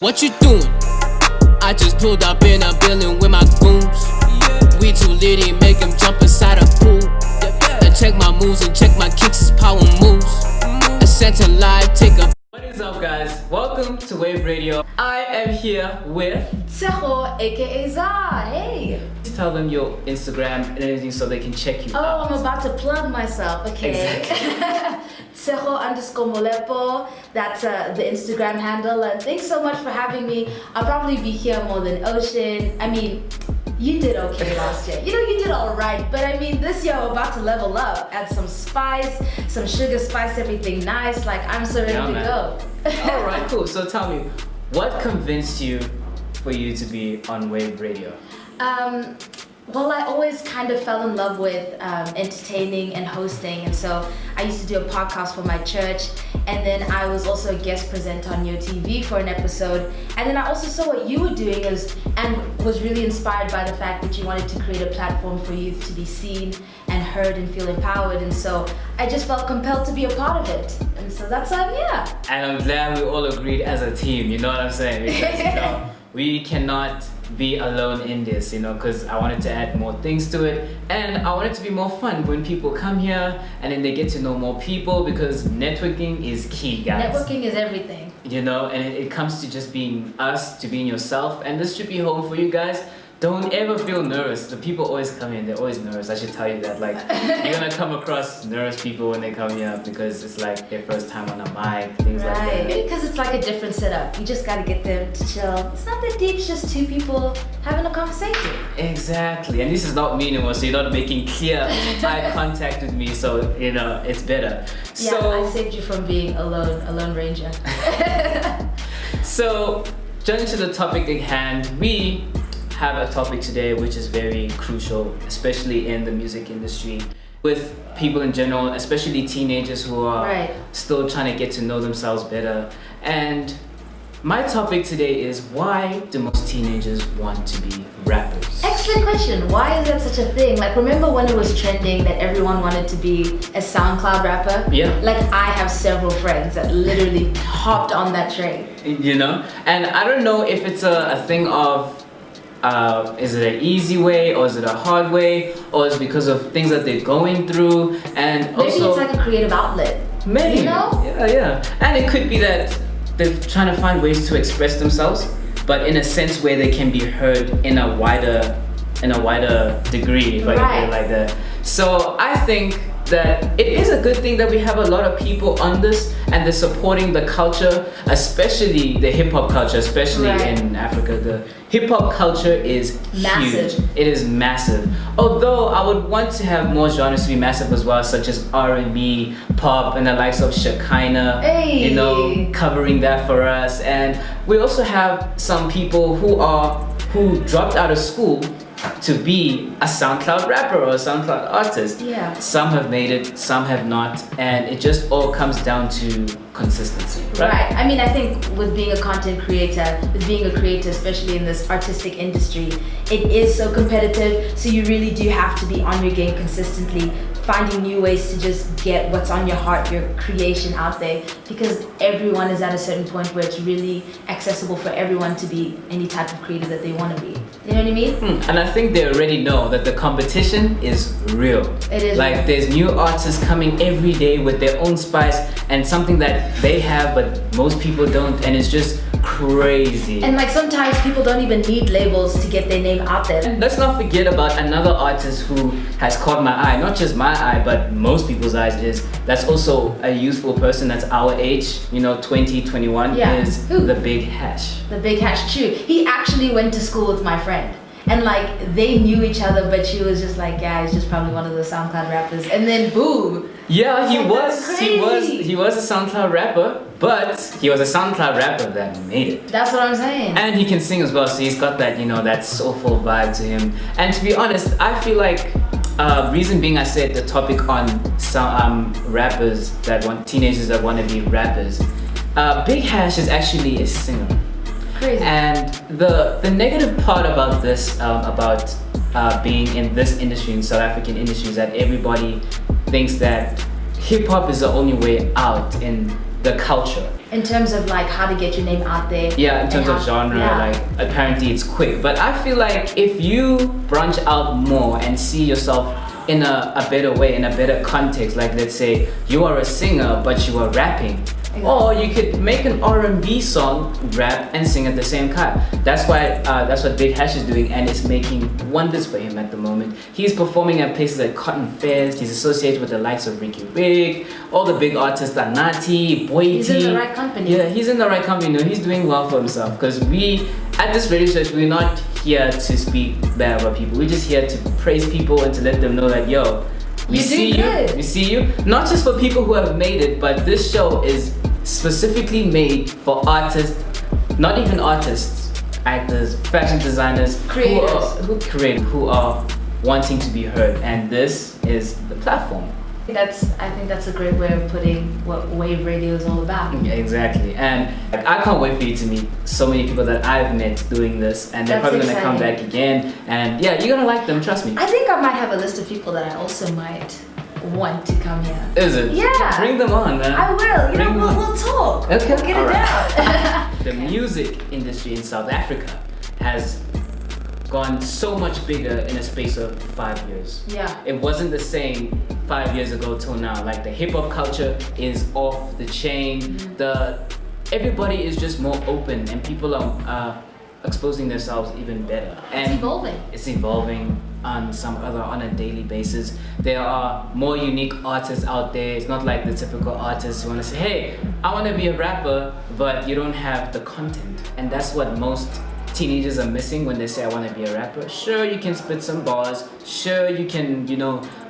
What you doing? I just pulled up in a building with my goons. We too litty, make them jump inside a pool. And check my moves and check my kicks, is power moves. Ascent to live, take a. What is up, guys? Welcome to Wave Radio. I am here with Tshego aka ZAR. Hey. Tell them your Instagram and everything so they can check you out. I'm about to plug myself. Okay. Exactly. Tshego Molepo. That's the Instagram handle. And thanks so much for having me. I'll probably be here more than Ocean. I mean, you did okay last year. You know, you did all right. But I mean, this year we're about to level up. Add some spice, some sugar, spice everything nice. Like, I'm so ready to go. All right, cool. So tell me, what convinced you for you to be on Wave Radio? Well, I always kind of fell in love with entertaining and hosting, and so I used to do a podcast for my church, and then I was also a guest presenter on your TV for an episode, and then I also saw what you were doing and was really inspired by the fact that you wanted to create a platform for youth to be seen and heard and feel empowered, and so I just felt compelled to be a part of it, and so that's why I'm here. And I'm glad we all agreed as a team, you know what I'm saying? Because, you know, we cannot be alone in this, you know, because I wanted to add more things to it, and I want it to be more fun when people come here and then they get to know more people, because networking is key, guys. Networking is everything. You know, and it comes to just being us, to being yourself, and this should be home for you guys. Don't ever feel nervous. The people always come in, they're always nervous. I should tell you that. Like, you're gonna come across nervous people when they come here because it's like their first time on a mic, things like that. Right, because it's like a different setup. You just gotta get them to chill. It's not that deep, it's just two people having a conversation. Exactly, and this is not me anymore, so you're not making clear eye contact with me, so, you know, it's better. Yeah, so, I saved you from being a lone ranger. So, jumping to the topic at hand, we have a topic today which is very crucial, especially in the music industry, with people in general, especially teenagers who are still trying to get to know themselves better. And my topic today is, why do most teenagers want to be rappers? Excellent question. Why is that such a thing? Like, remember when it was trending that everyone wanted to be a SoundCloud rapper? Yeah. Like, I have several friends that literally hopped on that train. You know? And I don't know if it's a thing of, is it an easy way, or is it a hard way, or is it because of things that they're going through? And maybe also, it's like a creative outlet. Maybe. You know? Yeah. And it could be that they're trying to find ways to express themselves, but in a sense where they can be heard in a wider degree, if I can put it like that. So I think that it is a good thing that we have a lot of people on this, and they're supporting the culture, especially the hip-hop culture, especially in Africa. The hip-hop culture is massive. Huge. It is massive. Although I would want to have more genres to be massive as well, such as R&B, pop, and the likes of Shekinah, you know, covering that for us. And we also have some people who dropped out of school to be a SoundCloud rapper or a SoundCloud artist. Yeah. Some have made it, some have not, and it just all comes down to consistency. Right. I mean, I think with being a content creator, especially in this artistic industry, it is so competitive, so you really do have to be on your game consistently, finding new ways to just get what's on your heart, your creation out there, because everyone is at a certain point where it's really accessible for everyone to be any type of creator that they want to be. You know what I mean? And I think they already know that the competition is real. It is like real. There's new artists coming every day with their own spice and something that they have but most people don't, and it's just crazy. And like sometimes people don't even need labels to get their name out there. And let's not forget about another artist who has caught my eye, not just my eye but most people's eyes, that's also a youthful person that's our age, you know, 20, 21, is the Big Hash. The Big Hash, true. He actually went to school with my friend. And like, they knew each other, but she was just like, yeah, he's just probably one of those SoundCloud rappers. And then boom. Yeah, he was a SoundCloud rapper, but he was a SoundCloud rapper that made it. That's what I'm saying. And he can sing as well, so he's got that, you know, that soulful vibe to him. And to be honest, I feel like, reason being I said the topic on some rappers teenagers that want to be rappers, Big Hash is actually a singer. Crazy. And the negative part about this, about being in this industry, in South African industry, is that everybody thinks that hip hop is the only way out in the culture. In terms of like how to get your name out there. Yeah, in terms of genre, like apparently it's quick. But I feel like if you branch out more and see yourself in a better way, in a better context, like let's say you are a singer but you are rapping. Or you could make an R&B song, rap and sing at the same time. That's what Big Hash is doing, and it's making wonders for him at the moment. He's performing at places like Cotton Fest. He's associated with the likes of Ricky Rick, all the big artists like Nati, Baeitjie. He's in the right company. Yeah, he's in the right company. No, he's doing well for himself. Because we, at this radio station, we're not here to speak bad about people. We're just here to praise people and to let them know that, yo, we see you. Not just for people who have made it, but this show is specifically made for artists, not even artists, actors, fashion designers, creators who are wanting to be heard, and this is the platform. I think that's a great way of putting what Wave Radio is all about. Yeah, exactly. And I can't wait for you to meet so many people that I've met doing this, and they're probably gonna come back again. And yeah, you're gonna like them, trust me. I think I might have a list of people that I also might want to come here. Is it? Yeah. Bring them on, man. I will. We'll talk. Okay. We'll get it down. The music industry in South Africa has gone so much bigger in a space of 5 years. Yeah. It wasn't the same 5 years ago till now. Like the hip hop culture is off the chain. Mm-hmm. Everybody is just more open, and people are exposing themselves even better. And It's evolving on a daily basis. There are more unique artists out there. It's not like the typical artist who want to say, hey, I want to be a rapper, but you don't have the content. And that's what most teenagers are missing when they say I want to be a rapper. Sure, you can spit some bars. Sure, you can,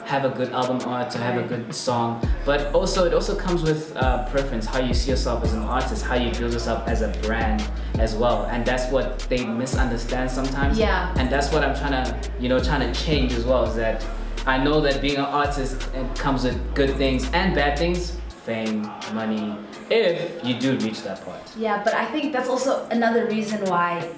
have a good album art, to have a good song, but it also comes with preference, how you see yourself as an artist, how you build yourself as a brand as well, and that's what they misunderstand sometimes. Yeah. And that's what I'm trying to change as well, is that I know that being an artist, it comes with good things and bad things, fame, money, if you do reach that part. Yeah, but I think that's also another reason why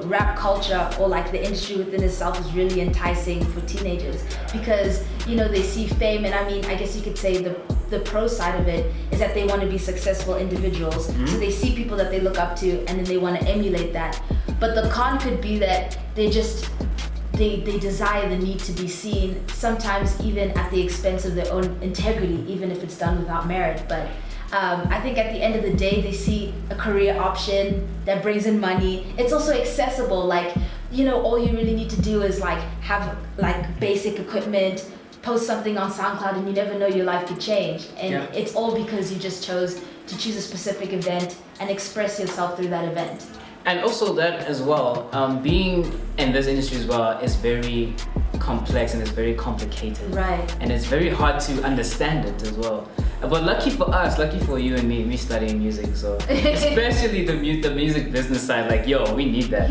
rap culture, or like the industry within itself, is really enticing for teenagers, because they see fame, and I guess you could say the pro side of it is that they want to be successful individuals. Mm-hmm. So they see people that they look up to, and then they want to emulate that. But the con could be that they desire the need to be seen, sometimes even at the expense of their own integrity, even if it's done without merit. But I think at the end of the day, they see a career option that brings in money. It's also accessible. Like, all you really need to do is have basic equipment, post something on SoundCloud, and you never know, your life could change. And It's all because you just chose to choose a specific event and express yourself through that event. And also that as well, being in this industry as well is very complex and it's very complicated. Right. And it's very hard to understand it as well. But lucky for us, lucky for you and me, we studying music, so especially the music business side, we need that.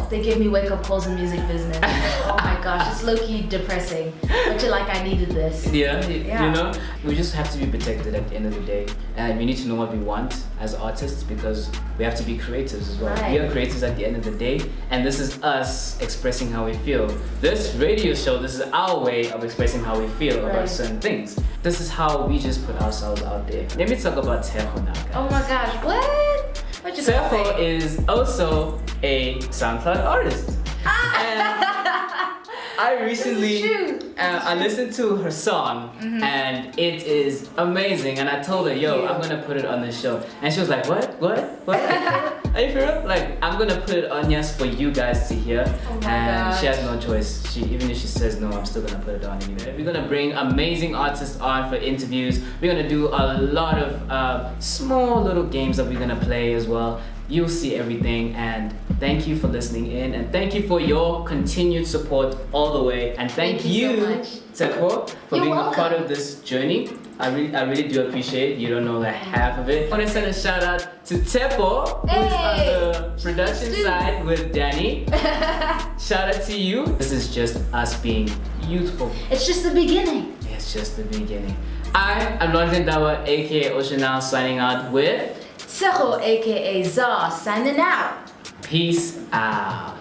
They give me wake up calls in music business. Oh my gosh, it's low-key depressing. But I needed this. Yeah, we just have to be protected at the end of the day, and we need to know what we want as artists, because we have to be creatives as well. Right. We are creatives at the end of the day, and this is us expressing how we feel. This radio show, this is our way of expressing how we feel about certain things. This is how we just put ourselves out there. Let me talk about Tshepo now, guys. Oh my gosh, what? What you Tshepo is also a SoundCloud artist. And I recently I listened to her song, and it is amazing, and I told her, I'm gonna put it on the show, and she was like, what? Are you for real? I'm gonna put it on just for you guys to hear. Oh my and gosh. She has no choice. Even if she says no, I'm still gonna put it on anyway. We're gonna bring amazing artists on for interviews. We're gonna do a lot of small little games that we're gonna play as well. You'll see everything, and thank you for listening in, and thank you for your continued support all the way, and thank you so much, Tshepo, for being a part of this journey. I really do appreciate it. You don't know the half of it. I want to send a shout out to Tshepo, who's on the production side with Danny. Shout out to you. This is just us being youthful. It's just the beginning. It's just the beginning. I am Lwandle Ndaba, aka Oceanal, signing out with Tshego, aka ZAR, signing out. Peace out.